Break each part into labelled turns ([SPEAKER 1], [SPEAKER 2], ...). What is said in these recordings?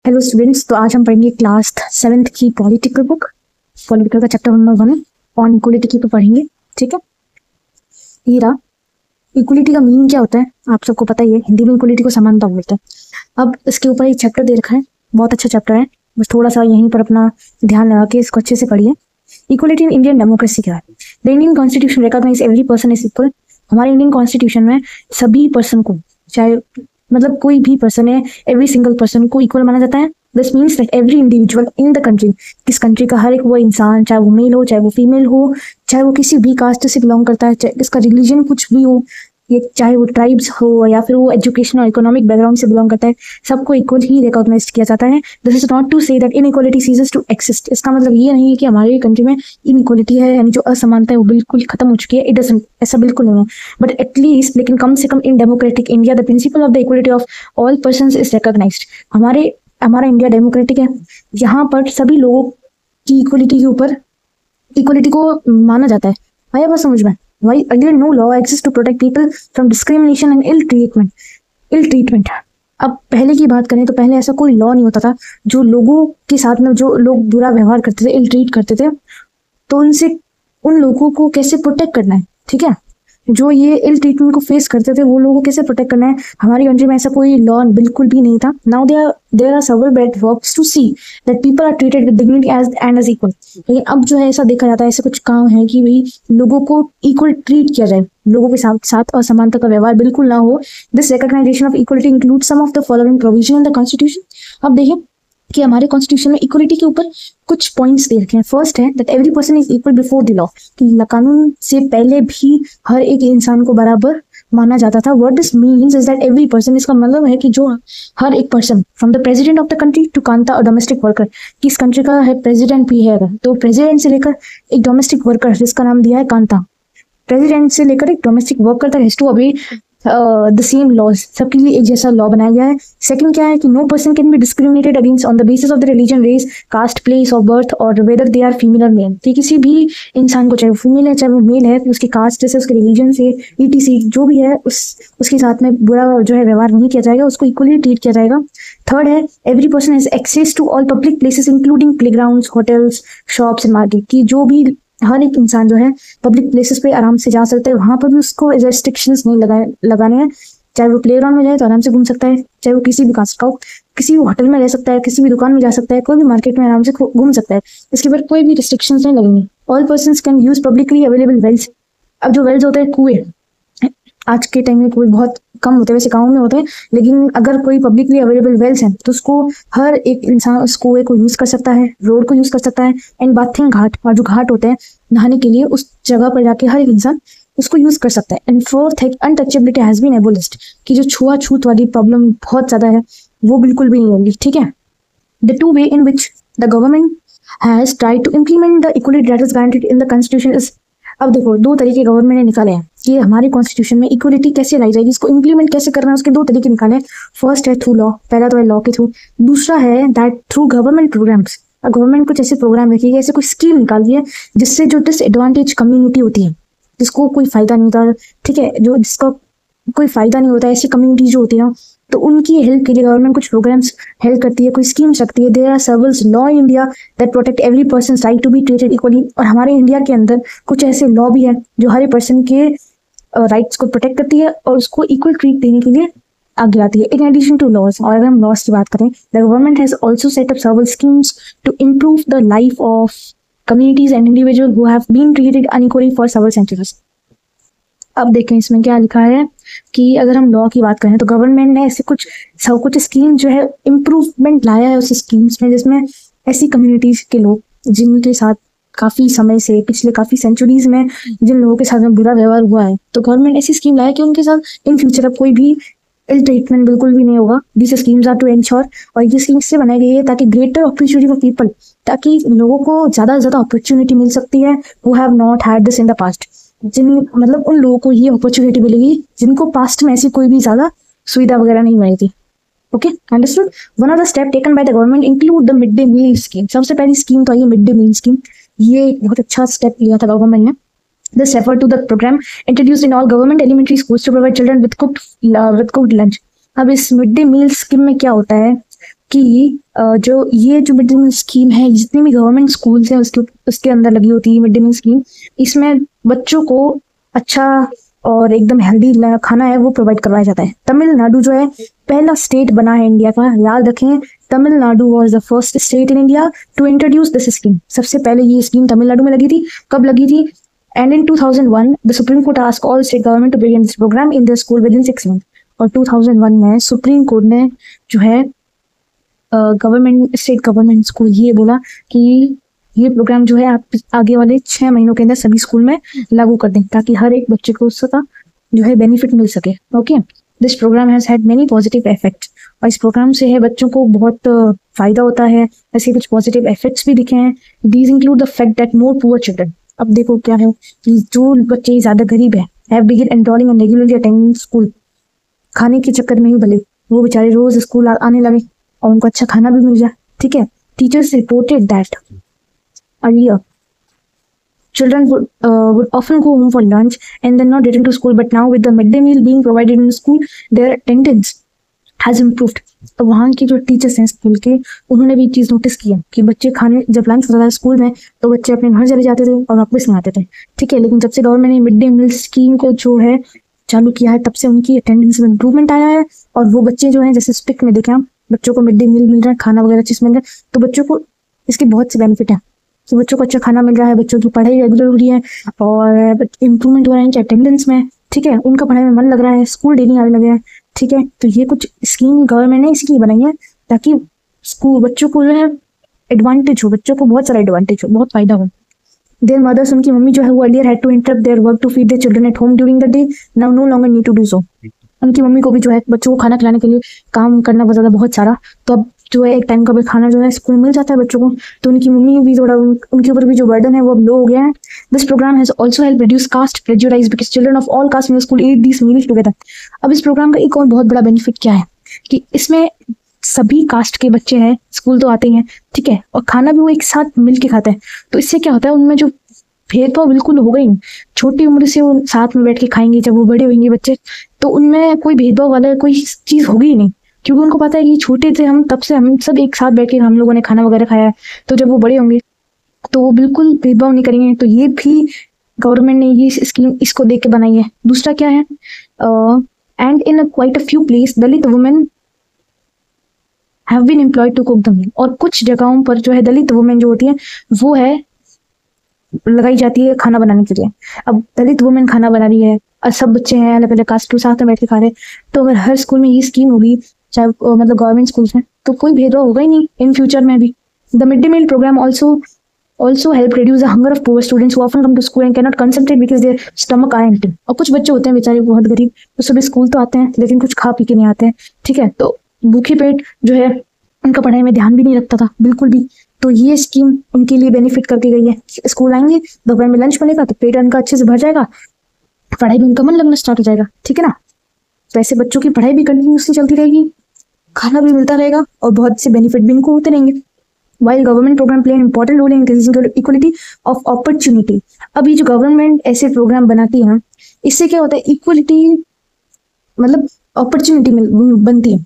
[SPEAKER 1] Hello students, तो आज हम पढ़ेंगे क्लास 7th की पॉलिटिकल बुक। पॉलिटिकल का चैप्टर नंबर 1 ऑन इक्वलिटी को पढ़ेंगे। ठीक है, ये रहा। इक्वलिटी का मीनिंग क्या होता है आप सबको पता ही है। हिंदी में इक्वलिटी को समानता बोलते हैं। अब इसके ऊपर एक चैप्टर दे रखा है, बहुत अच्छा चैप्टर है। बस थोड़ा सा यहीं पर अपना ध्यान लगा के इसको अच्छे से पढ़िए। इक्वलिटी इन इंडियन डेमोक्रेसी क्या है? The Indian constitution recognise every person is equal. हमारे इंडियन कॉन्स्टिट्यूशन में सभी पर्सन को, चाहे मतलब कोई भी पर्सन है, एवरी सिंगल पर्सन को इक्वल माना जाता है। This means that every individual in the country, किस कंट्री का हर एक वो इंसान, चाहे वो मेल हो चाहे वो फीमेल हो, चाहे वो किसी भी कास्ट से बिलोंग करता है, चाहे इसका रिलीजन कुछ भी हो, ये चाहे वो ट्राइब्स हो या फिर वो एजुकेशन और इकोनॉमिक बैकग्राउंड से बिलोंग करता है, सबको इक्वल ही रिकॉग्नाइज किया जाता है। This is not to say that inequality ceases to exist. इसका मतलब ये नहीं है कि हमारी कंट्री में इनइक्वालिटी है, यानी जो असमानता है वो बिल्कुल खत्म हो चुकी है। इट डजंट, ऐसा बिल्कुल नहीं है। बट एटलीस्ट, लेकिन कम से कम in democratic India the principle of the equality of all persons is recognised. हमारा इंडिया डेमोक्रेटिक है, यहाँ पर सभी लोगों की इक्वलिटी के ऊपर इक्वलिटी को माना जाता है। आया बात समझ में? Why earlier no law exists to protect people from discrimination and ill treatment। अब पहले की बात करें तो पहले ऐसा कोई लॉ नहीं होता था जो लोगों के साथ में, जो लोग बुरा व्यवहार करते थे, इल ट्रीट करते थे, तो उनसे उन लोगों को कैसे प्रोटेक्ट करना है। ठीक है, जो ये इल ट्रीटमेंट को फेस करते थे वो लोगों को कैसे प्रोटेक्ट करना है। हमारी कंट्री में ऐसा कोई लॉ बिल्कुल भी नहीं था। Now there are several bad works to see that people are treated with dignity as equal. लेकिन अब जो है ऐसा देखा जाता है, ऐसे कुछ काम है कि भाई लोगों को इक्वल ट्रीट किया जाए, लोगों के साथ असमानता का व्यवहार बिल्कुल ना हो। This recognition of equality include some of the following provision in the constitution. अब देखिए कि हमारे कॉन्स्टिट्यूशन में इक्वलिटी के ऊपर कुछ पॉइंट्स दे रखे हैं। फर्स्ट है that every person is equal before the law, कि कानून से पहले भी हर एक इंसान को बराबर माना जाता था। What this means is that every person, इसका मतलब है कि जो हर एक person, from the president of the country to Kanta और डोमेस्टिक वर्कर, किस कंट्री का है प्रेसिडेंट भी है अगर, तो प्रेसिडेंट से लेकर एक डोमेस्टिक वर्कर जिसका नाम दिया है कांता, प्रेसिडेंट से लेकर एक डोमेस्टिक वर्कर तक हैज टू अभी द सेम लॉज, सबके लिए एक जैसा लॉ बनाया गया है। सेकंड क्या है कि no person can be discriminated against on the basis of the religion, race, caste, place of birth और वेदर दे आर फीमेल और मेल। कि किसी भी इंसान को, चाहे वो फीमेल है चाहे वो मेल है, उसके कास्ट से, उसके रिलीजन से, ईटीसी जो भी है, उसके साथ में बुरा जो है व्यवहार नहीं किया जाएगा, उसको इक्वली ट्रीट किया जाएगा। थर्ड है every person has access to all public places including playgrounds, hotels, shops and market. की जो भी हर एक इंसान जो है पब्लिक प्लेसेस पे आराम से जा सकता है, वहां पर भी उसको रेस्ट्रिक्शंस नहीं लगाने हैं। चाहे वो प्लेग्राउंड में जाए तो आराम से घूम सकता है, चाहे वो किसी भी कास्ट का हो, किसी भी होटल में रह सकता है, किसी भी दुकान में जा सकता है, कोई भी मार्केट में आराम से घूम सकता है। इसके ऊपर कोई भी रिस्ट्रिक्शंस नहीं लगेंगे। All persons can use publicly available wells. अब जो वेल्स होते हैं, कुएं, आज के टाइम में कोई बहुत कम होते हैं, वैसे गाँव में होते हैं, लेकिन अगर कोई पब्लिकली अवेलेबल वेल्स हैं तो उसको हर एक इंसान उस कुएं को यूज कर सकता है, रोड को यूज कर सकता है। एंड बाथिंग घाट, और जो घाट होते हैं नहाने के लिए, उस जगह पर जाके हर एक इंसान उसको यूज कर सकता है। एंड फोर्थ है अनटचेबिलिटी हैज बीन एबोलिश्ड, कि जो छुआछूत वाली प्रॉब्लम बहुत ज्यादा है वो बिल्कुल भी नहीं होगी। ठीक है, the two way in which the government has tried to implement the equality that is guaranteed in the constitution is. अब देखो, दो तरीके गवर्नमेंट ने निकाले हैं कि हमारे कॉन्स्टिट्यूशन में इक्वलिटी कैसे लाई जाएगी, इसको इम्प्लीमेंट कैसे करना है, उसके दो तरीके निकाले हैं। फर्स्ट है थ्रू लॉ, पहला तो है लॉ के थ्रू। दूसरा है that through government programs. Government कुछ ऐसे प्रोग्राम रखिए, ऐसे कोई स्कीम निकाली है जिससे जो डिसएडवांटेज कम्युनिटी होती है, जिसको कोई फायदा नहीं होता, ठीक है, जो जिसका कोई फायदा नहीं होता, ऐसी कम्युनिटी जो होती है, तो उनकी हेल्प के लिए गवर्नमेंट कुछ प्रोग्राम्स हेल्प करती है, कोई स्कीम्स रखती है। There are several law in India that protect every person right to be treated equally. और हमारे इंडिया के अंदर कुछ ऐसे लॉ भी है जो हर एक पर्सन के राइट्स को प्रोटेक्ट करती है और उसको इक्वल ट्रीट देने के लिए आगे आती है। इन एडिशन टू लॉज, और अगर हम लॉज की बात करें, the government has also set up several schemes to improve the life of communities and individuals who have been treated unequally for several centuries। अब देखें इसमें क्या लिखा है कि अगर हम लॉ की बात करें तो गवर्नमेंट ने ऐसे कुछ स्कीम जो है इम्प्रूवमेंट लाया है उस स्कीम्स में, जिसमें ऐसी कम्युनिटीज के लोग जिनके साथ काफी समय से, पिछले काफी सेंचुरीज में जिन लोगों के साथ में बुरा व्यवहार हुआ है, तो गवर्नमेंट ऐसी स्कीम लाया कि उनके साथ इन फ्यूचर अब कोई भी इल ट्रीटमेंट बिल्कुल भी नहीं होगा। This schemes are to ensure, और ये स्कीम्स से बनाई गई है ताकि ग्रेटर अपॉर्चुनिटी फॉर पीपल, ताकि लोगों को ज्यादा से ज्यादा अपॉर्चुनिटी मिल सकती है who have not had this in the past. मतलब उन लोगों को ये अपॉर्चुनिटी मिलेगी जिनको पास्ट में ऐसी कोई भी ज्यादा सुविधा वगैरह नहीं मिली थी। Okay, understood. One of the step taken by the government include the mid day meal scheme. सबसे पहली स्कीम तो आई है मिड डे मील स्कीम। ये बहुत अच्छा स्टेप लिया था गवर्नमेंट ने। This referred to the program introduced in all government elementary schools to provide children with cooked lunch। अब इस मिड डे मील स्कीम में क्या होता है कि जो ये जो मिड डे मील स्कीम है, जितनी भी गवर्नमेंट स्कूल्स हैं उसके अंदर लगी होती है मिड डे मील स्कीम, इसमें बच्चों को अच्छा और एकदम हेल्दी खाना है वो प्रोवाइड करवाया जाता है। तमिलनाडु जो है पहला स्टेट बना है इंडिया का, याद रखें, Tamil Nadu was the first state in India to introduce this scheme. सबसे पहले ये स्कीम तमिलनाडु में लगी थी। कब लगी थी? And in 2001 the supreme court asked all state government to begin this program in the school within 6 month. और 2001 में सुप्रीम कोर्ट ने जो है गवर्नमेंट स्टेट गवर्नमेंट स्कूल ये बोला कि ये प्रोग्राम जो है आप आगे वाले 6 महीनों के अंदर सभी स्कूल में लागू कर दें, ताकि हर एक बच्चे को उसका जो है बेनिफिट मिल सके। Okay, this program has had many positive effects. और इस प्रोग्राम से है बच्चों को बहुत फायदा होता है। ऐसे कुछ पॉजिटिव इफेक्ट्स भी दिखे हैं। These include the fact that more poor children, अब देखो क्या है कि जो बच्चे ज्यादा गरीब है, have begin enrolling and regularly attending school. खाने के चक्कर में ही भले वो बेचारे रोज स्कूल आने लगे और उनको अच्छा खाना भी मिल जाए। ठीक है, teachers reported that earlier children would often go home for lunch and then not return to school, but now with the midday meal being provided in school their attendance has improved। तो वहाँ के जो teachers हैं school के, उन्होंने भी चीज़ notice की है कि बच्चे खाने जब लंच होता था स्कूल में तो बच्चे अपने घर चले जाते थे और वापस नहीं आते थे। ठीक है, लेकिन जब से गवर्नमेंट ने मिड डे मील स्कीम को जो है चालू किया है, तब से उनकी अटेंडेंस में इंप्रूवमेंट आया है। और वो बच्चे जो हैं, जैसे स्पिक में देखें, बच्चों को मिड डे मील मिल रहा है, खाना वगैरह चीज़ मिल रहा है, तो बच्चों को इसके बहुत से बेनिफिट है कि बच्चों को अच्छा खाना मिल रहा है, बच्चों की पढ़ाई रेगुलर हो रही है और इंप्रूवमेंट हो रहा है इनके अटेंडेंस में। ठीक है, उनका पढ़ाई में मन लग रहा है, स्कूल डेली आने लगे हैं। ठीक है, तो ये कुछ स्कीम गवर्नमेंट ने इसलिए बनाई है ताकि स्कूल बच्चों को जो है एडवांटेज हो, बच्चों को बहुत सारा एडवांटेज हो, बहुत फायदा हो। देयर मदर्स, उनकी मम्मी जो है वो earlier had to interrupt their work to feed their children at home during the day, now no longer need to do so. उनकी मम्मी को भी जो है बच्चों को खाना खिलाने के लिए काम करना बहुत ज़्यादा बहुत सारा, तो अब जो है एक टाइम का भी खाना जो है स्कूल मिल जाता है बच्चों को, तो उनकी मम्मी भी थोड़ा उनके ऊपर भी जो बर्डन है वो अब लो हो गया है। This program has also help reduce caste prejudice because children of all caste in the school eat this meal together. अब इस प्रोग्राम का एक और बहुत बड़ा बेनिफिट क्या है कि इसमें सभी कास्ट के बच्चे हैं, स्कूल तो आते हैं। ठीक है, और खाना भी वो एक साथ मिल के खाते हैं, तो इससे क्या होता है उनमें जो भेदभाव बिल्कुल होगा ही नहीं। छोटी उम्र से वो साथ में बैठ के खाएंगे, जब वो बड़े होंगे बच्चे तो उनमें कोई भेदभाव वाला कोई चीज़ होगी ही नहीं, क्योंकि उनको पता है कि छोटे थे हम, तब से हम सब एक साथ बैठ के हम लोगों ने खाना वगैरह खाया है, तो जब वो बड़े होंगे तो वो बिल्कुल भेदभाव नहीं करेंगे। तो ये भी गवर्नमेंट ने ये स्कीम इसको देख के बनाई है। दूसरा क्या है, and in quite a few place Dalit women have been employed to cook the meal. और कुछ जगहों पर जो है दलित वुमेन जो होती है वो है लगाई जाती है खाना बनाने के लिए। अब दलित वुमेन खाना बना रही है और सब बच्चे हैं अलग अलग कास्ट के साथ में बैठ के खा रहे हैं, तो अगर हर स्कूल में ये स्कीम होगी, चाहे मतलब गवर्नमेंट स्कूल्स में, तो कोई भेदभाव होगा ही नहीं इन फ्यूचर में भी। The mid day meal program also help reduce the hunger of poor students who often come to school and cannot concentrate because their stomach are empty। और कुछ बच्चे होते हैं बेचारे बहुत गरीब, तो सुबह स्कूल तो आते हैं लेकिन कुछ खा पी के नहीं आते हैं। ठीक है, तो भूखे पेट जो है उनका पढ़ाई में ध्यान भी नहीं रखता था बिल्कुल भी, तो ये स्कीम उनके लिए बेनिफिट करके गई है। स्कूल आएंगे, दोपहर में लंच मिलेगा तो पेट उनका अच्छे से भर जाएगा, पढ़ाई में उनका मन लगना स्टार्ट हो जाएगा। ठीक है ना, तो ऐसे बच्चों की पढ़ाई भी कंटिन्यूसली चलती रहेगी, खाना भी मिलता रहेगा और बहुत से बेनिफिट भी इनको होते रहेंगे। While government program play an important role in increasing equality of opportunity. अभी जो गवर्नमेंट ऐसे प्रोग्राम बनाती है, इससे क्या होता है, इक्वलिटी मतलब अपॉर्चुनिटी बनती है,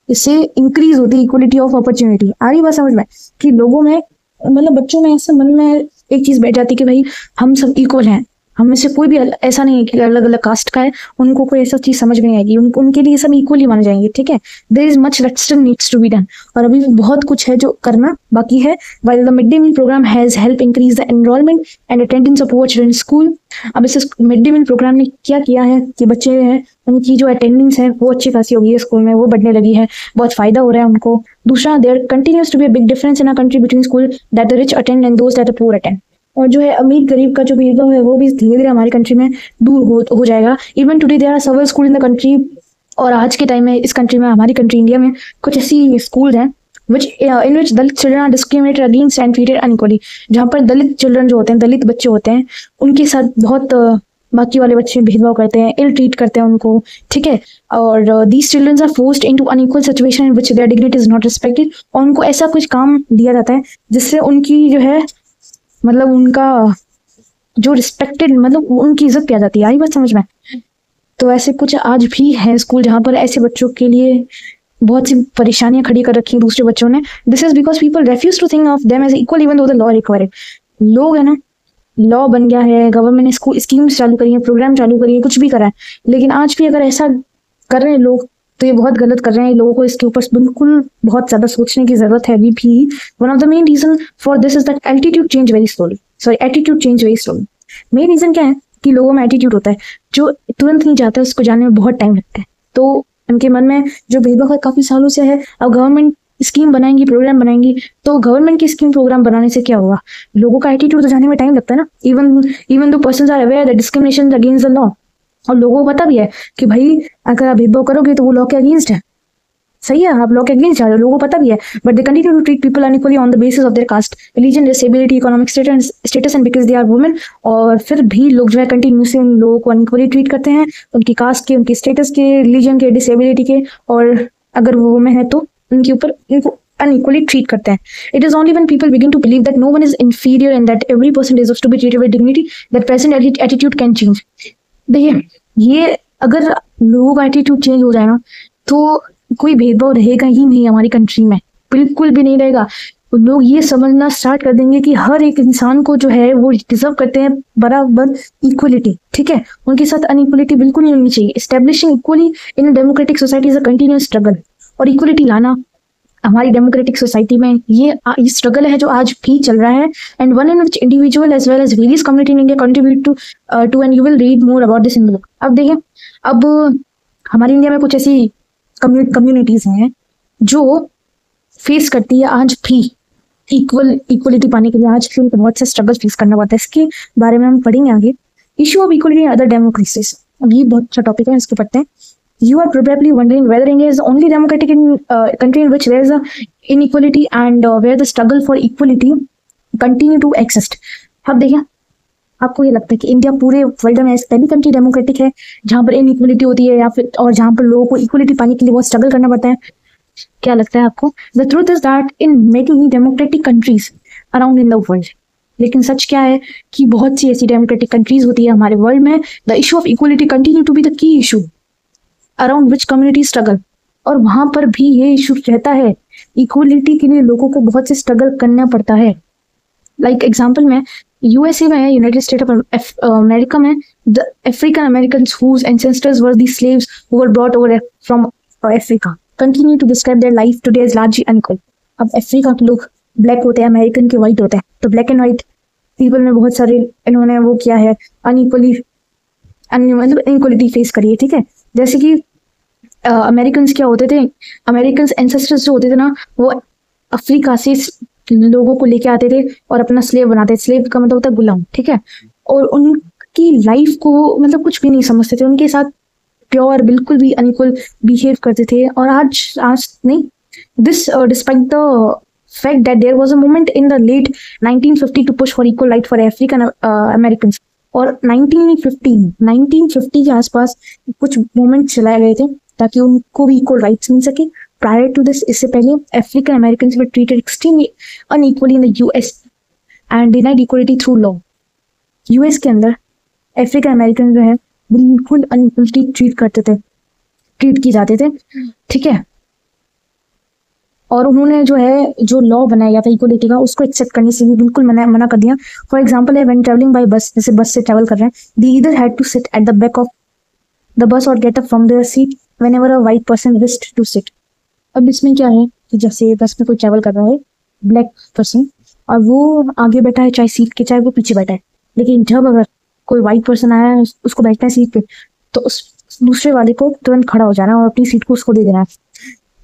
[SPEAKER 1] इससे इंक्रीज होती है इक्वलिटी ऑफ अपॉर्चुनिटी। आ रही बात समझ में कि लोगों में मतलब बच्चों में ऐसा मन में एक चीज बैठ जाती है कि भाई हम सब इक्वल हैं, हम में से कोई भी ऐसा नहीं है कि अलग अलग कास्ट का है, उनको कोई ऐसा चीज समझ में नहीं आएगी, उनके लिए सब इक्वली माने जाएंगे। ठीक है, there is much that still needs to be done, और अभी बहुत कुछ है जो करना बाकी है। While the mid day meal program has help increase the enrollment and attendance of poor children school. अब इस मिड डे मील प्रोग्राम ने क्या किया है कि बच्चे हैं उनकी जो अटेंडेंस है वो अच्छी खासी हो गई है, स्कूल में वो बढ़ने लगी है, बहुत फायदा हो रहा है उनको। दूसरा, there continues to be a big difference in a country between school that the rich attend and those that the poor attend. और जो है अमीर गरीब का जो भेदभाव है वो भी धीरे धीरे हमारी कंट्री में दूर हो जाएगा। Even today there are several school in the country, और आज के टाइम में इस कंट्री में, हमारी कंट्री इंडिया में, कुछ ऐसी स्कूल हैं in which Dalit children are discriminated against and treated unequally, जहाँ पर दलित चिल्ड्रन जो होते हैं, दलित बच्चे होते हैं, उनके साथ बहुत बाकी वाले बच्चे भेदभाव करते हैं, इल ट्रीट करते हैं उनको। ठीक है, और these childrens are forced into unequal situation in which their dignity is not respected. और उनको ऐसा कुछ काम दिया जाता है जिससे उनकी जो है मतलब उनका जो रिस्पेक्टेड मतलब उनकी इज्जत की जाती है। आई बात समझ में? तो ऐसे कुछ आज भी है स्कूल जहाँ पर ऐसे बच्चों के लिए बहुत सी परेशानियां खड़ी कर रखी हैं दूसरे बच्चों ने। This is because people refuse to think of them as equal even though the law require it. लोग है ना, लॉ बन गया है, गवर्नमेंट ने स्कीम्स चालू करी है, प्रोग्राम चालू करी है, कुछ भी करा है, लेकिन आज भी अगर ऐसा कर रहे हैं लोग तो ये बहुत गलत कर रहे हैं। लोगों को इसके ऊपर बिल्कुल बहुत ज्यादा सोचने की जरूरत है अभी भी। One of the main reason for this is that attitude change very slowly, sorry attitude change very slowly. Main reason क्या है कि लोगों में एटीट्यूड होता है जो तुरंत नहीं जाता है, उसको जाने में बहुत टाइम लगता है। तो उनके मन में जो भेदभाव काफी सालों से है, अब गवर्नमेंट स्कीम बनाएंगी, प्रोग्राम बनाएंगी, तो गवर्नमेंट की स्कीम प्रोग्राम बनाने से क्या होगा, लोगों का एटीट्यूड तो जाने में टाइम लगता है ना। Even though persons are aware that discrimination against the law, और लोगों को पता भी है कि भाई अगर आप भेदभाव करोगे तो वो लॉ के अगेंस्ट है, सही है, आप लॉ के अगेंस्ट जा रहे हो, लोगों को पता भी है, but they continue to treat people unequally on the basis of their caste, religion, disability, economic status and because they are women. और फिर भी लोग जो है कंटिन्यूसली उन लोगों को अनइक्वली ट्रीट करते हैं, उनकी कास्ट के, उनकी स्टेटस के, रिलीजन के, डिसेबिलिटी के, और अगर वो वुमेन है तो उनके ऊपर इनको unequally treat करते हैं। It is only when people begin to believe that no one is inferior and that every person deserves to be treated with dignity that present attitude can change। देखिए, ये अगर लोगों का एटीट्यूड चेंज हो जाए ना तो कोई भेदभाव रहेगा ही नहीं हमारी कंट्री में, बिल्कुल भी नहीं रहेगा। लोग ये समझना स्टार्ट कर देंगे कि हर एक इंसान को जो है वो डिजर्व करते हैं बराबर इक्वलिटी, ठीक है, उनके साथ अनइक्वलिटी बिल्कुल नहीं होनी चाहिए। Establishing equally in democratic society is a continuous struggle, और इक्वलिटी लाना हमारी डेमोक्रेटिक सोसाइटी में ये स्ट्रगल है जो आज भी चल रहा है, and one in which individual as well as various community in India contribute to and you will read more about this in the book. अब देखिए, अब हमारी इंडिया में कुछ ऐसी कम्युनिटीज हैं जो फेस करती है आज भी इक्वलिटी पाने के लिए, आज भी उनको बहुत से स्ट्रगल फेस करना पड़ता है। इसके बारे में हम पढ़ेंगे आगे। Issue of equality in other democracies, अब ये बहुत अच्छा टॉपिक है, इसके पढ़ते हैं। You are probably wondering whether India is the only democratic country in which there is a inequality and where the struggle for equality continue to exist। अब देखिए, आपको ये लगता है कि इंडिया पूरे वर्ल्ड में पहली कंट्री डेमोक्रेटिक है जहां पर इनइक्वलिटी होती है, या फिर और जहां पर लोगों को इक्वलिटी पाने के लिए बहुत स्ट्रगल करना पड़ता है? क्या लगता है आपको? The truth is that in many democratic countries around in the world, लेकिन सच क्या है कि बहुत सी ऐसी डेमोक्रेटिक कंट्रीज होती है हमारे वर्ल्ड में, the issue of equality continue to be the key issue around which community struggle, और वहां पर भी ये इशू रहता है, इक्वलिटी के लिए लोगों को बहुत से स्ट्रगल करना पड़ता है। लाइक एग्जांपल में यूएसए में, यूनाइटेड स्टेट ऑफ अमेरिका में, the African Americans whose ancestors were the slaves who were brought over from Africa continue to describe their life today as largely unequal. अब Africa के लोग black होते हैं, American के white होते हैं, तो ब्लैक एंड व्हाइट पीपल में बहुत सारे इन्होंने वो किया है, अनइक्वली मतलब इनइक्वलिटी फेस करी है, ठीक है। जैसे कि अमेरिकन्स क्या होते थे, अमेरिकन एंसेस्टर्स जो होते थे ना, वो अफ्रीका से लोगों को लेके आते थे और अपना स्लेव बनाते थे। स्लेव का मतलब होता है गुलाम, ठीक है, और उनकी लाइफ को मतलब कुछ भी नहीं समझते थे, उनके साथ प्योर बिल्कुल भी अनइक्वल बिहेव करते थे। और आज नहीं, this despite the fact that there was a movement in the late 1950 to push for equal right for African Americans, और 1950 के आसपास कुछ मूवमेंट चलाए गए थे ताकि उनको भी इक्वल राइट्स मिल सके। प्रायर टू दिस, इससे पहले African American were treated extremely unequally in the US and denied equality through law. US के अंदर अफ्रीकन अमेरिकन जो है बिल्कुल अनइक्वलिटी ट्रीट की जाते थे, ठीक है, और उन्होंने जो है जो लॉ बनाया था इक्वलिटी का, उसको एक्सेप्ट करने से भी बिल्कुल मना कर दिया। फॉर एग्जांपल है, व्हेन ट्रैवलिंग बाय बस, जैसे बस से ट्रैवल कर रहे हैं, they either had to sit at the back of the bus और get up from their seat whenever a white person wished to sit. अब इसमें क्या है कि जैसे बस में कोई ट्रैवल कर रहा है ब्लैक पर्सन, और वो आगे बैठा है चाहे सीट के, चाहे वो पीछे बैठा है, लेकिन जब अगर कोई व्हाइट पर्सन आया है उसको बैठना है सीट पे, तो उस दूसरे वाले को तुरंत खड़ा हो जाना है और अपनी सीट को उसको दे देना है।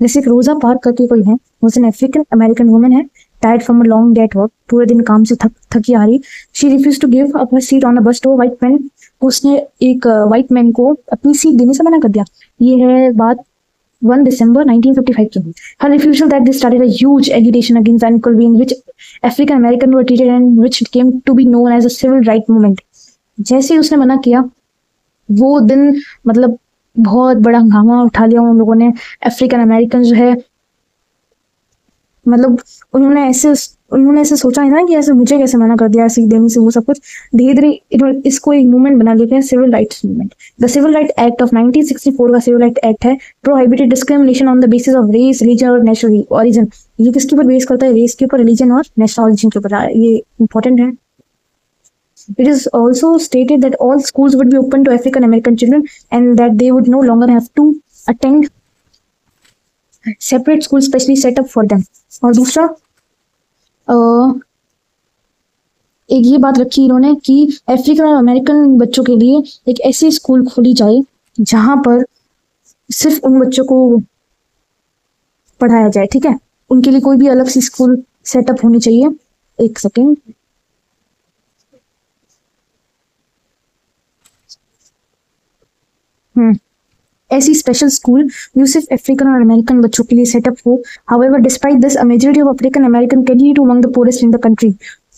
[SPEAKER 1] जैसे रोजा पार्क करके कोई है, वो एन अफ्रीकन अमेरिकन वुमन है, tired from a long day at work, पूरे दिन काम से थकी आ रही। She refuse to give up her seat on a bus to a white man. उसने एक व्हाइट मैन को अपनी सीट देने से मना कर दिया। ये है बात 1 December 1955 की। Her refusal that this started a huge agitation against the unequal way in which African American were treated and which came to be known as a civil rights movement। जैसे ही उसने मना किया, वो दिन मतलब बहुत बड़ा हंगामा उठा लिया उन लोगों ने। अफ्रीकन अमेरिकन जो है मतलब उन्होंने ऐसे उन्होंने ऐसे सोचा नहीं था कि ऐसे मुझे कैसे मना कर दिया ऐसे देने से वो सब कुछ। धीरे धीरे इसको एक मूवमेंट बना लेते हैं, civil rights movement. The civil right act of 1964 का सिविल राइट एक्ट है, prohibited discrimination on the basis of race, religion और नेशनल ओरिजिन। ये किसके ऊपर बेस करता है? रेस के ऊपर, रिलीजन और नेशनल ओरिजिन के ऊपर। ये इंपॉर्टेंट है। It is also stated that all schools would be open to African American children and that they would no longer have to attend separate schools specially set up for them। और दूसरा एक ये बात रखी इन्होंने कि African और American बच्चों के लिए एक ऐसी स्कूल खोली जाए जहां पर सिर्फ उन बच्चों को पढ़ाया जाए, ठीक है। उनके लिए कोई भी अलग सी स्कूल सेटअप होनी चाहिए। एक सेकेंड, ऐसी स्पेशल स्कूल जो सिर्फ अफ्रीकन और अमेरिकन बच्चों के लिए सेटअप हो। However despite this a majority of African American can to among the poorest in the country.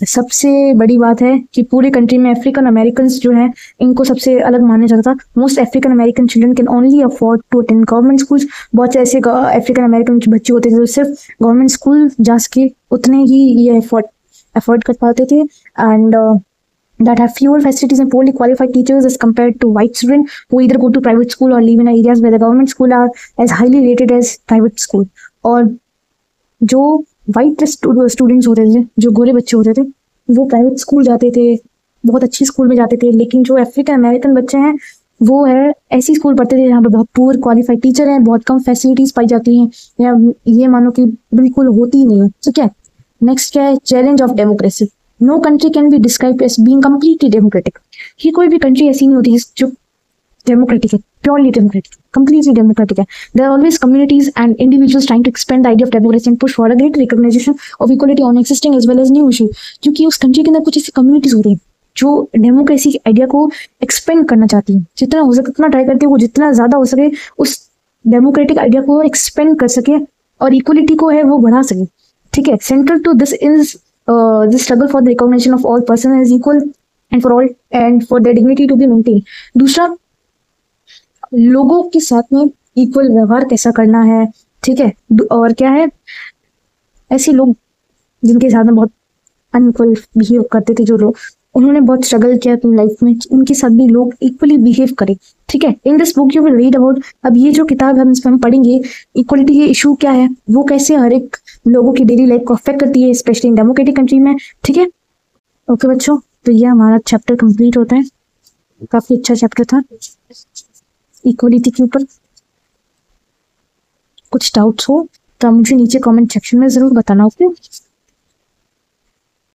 [SPEAKER 1] सबसे बड़ी बात है कि पूरे कंट्री में अफ्रीकन अमेरिकन जो हैं इनको सबसे अलग माना जाता था। Most African American children can only afford to attend government schools. बहुत से ऐसे अफ्रीकन अमेरिकन बच्चे होते थे जो सिर्फ गवर्नमेंट स्कूल जा सके उतने ही ये अफोर्ड कर पाते थे। And that have fewer facilities and poorly qualified teachers as compared to white students who either go to private school or live in areas where the government school are as highly rated as private school। और जो white students होते थे, जो गोरे बच्चे होते थे, वो private school जाते थे, बहुत अच्छी स्कूल में जाते थे। लेकिन जो अफ्रीकन अमेरिकन बच्चे हैं वो है ऐसी स्कूल पढ़ते थे जहाँ पर बहुत पुअर क्वालिफाइड टीचर हैं, बहुत कम फैसिलिटीज पाई जाती हैं, या ये मानो कि बिल्कुल होती ही नहीं है। तो क्या नेक्स्ट क्या है? Challenge of democracy. No country can be describe as being completely democratic. ये कोई भी कंट्री ऐसी नहीं होती जो डेमोक्रेटिक है, प्योरली डेमोक्रेटिक, कंप्लीटली डेमोक्रेटिक है। There are always communities and individuals trying to expand the idea of democracy and push for a great recognition of equality on existing as well as new issue. क्योंकि उस country के अंदर कुछ ऐसी communities होती हैं जो डेमोक्रेसी के आइडिया को एक्सपेंड करना चाहती हैं, जितना हो सके उतना ट्राई करती है, वो जितना ज्यादा हो सके उस डेमोक्रेटिक आइडिया को एक्सपेंड कर सके और इक्वलिटी को है वो बढ़ा सके, ठीक है। Central to this is the struggle for the recognition of all persons as equal and for all and for their dignity to be maintained। दूसरा, लोगों के साथ में इक्वल व्यवहार कैसा करना है, ठीक है। और क्या है, ऐसे लोग जिनके साथ में बहुत अनइक्वल बिहेव करते थे, जो लोग उन्होंने बहुत स्ट्रगल किया अपनी लाइफ में, उनके साथ भी लोग इक्वली बिहेव करें, ठीक है। In this book you will read about, अब ये जो किताब है इसमें हम पढ़ेंगे इक्वलिटी के इशू क्या है, वो कैसे हर एक लोगों की डेली लाइफ को अफेक्ट करती है, स्पेशली इन डेमोक्रेटिक कंट्री में, ठीक है। ओके बच्चों, तो ये हमारा चैप्टर कंप्लीट होता है। काफी अच्छा चैप्टर था इक्वलिटी के ऊपर। कुछ डाउट्स हो तो आप मुझे नीचे कमेंट सेक्शन में जरूर बताना। ओके।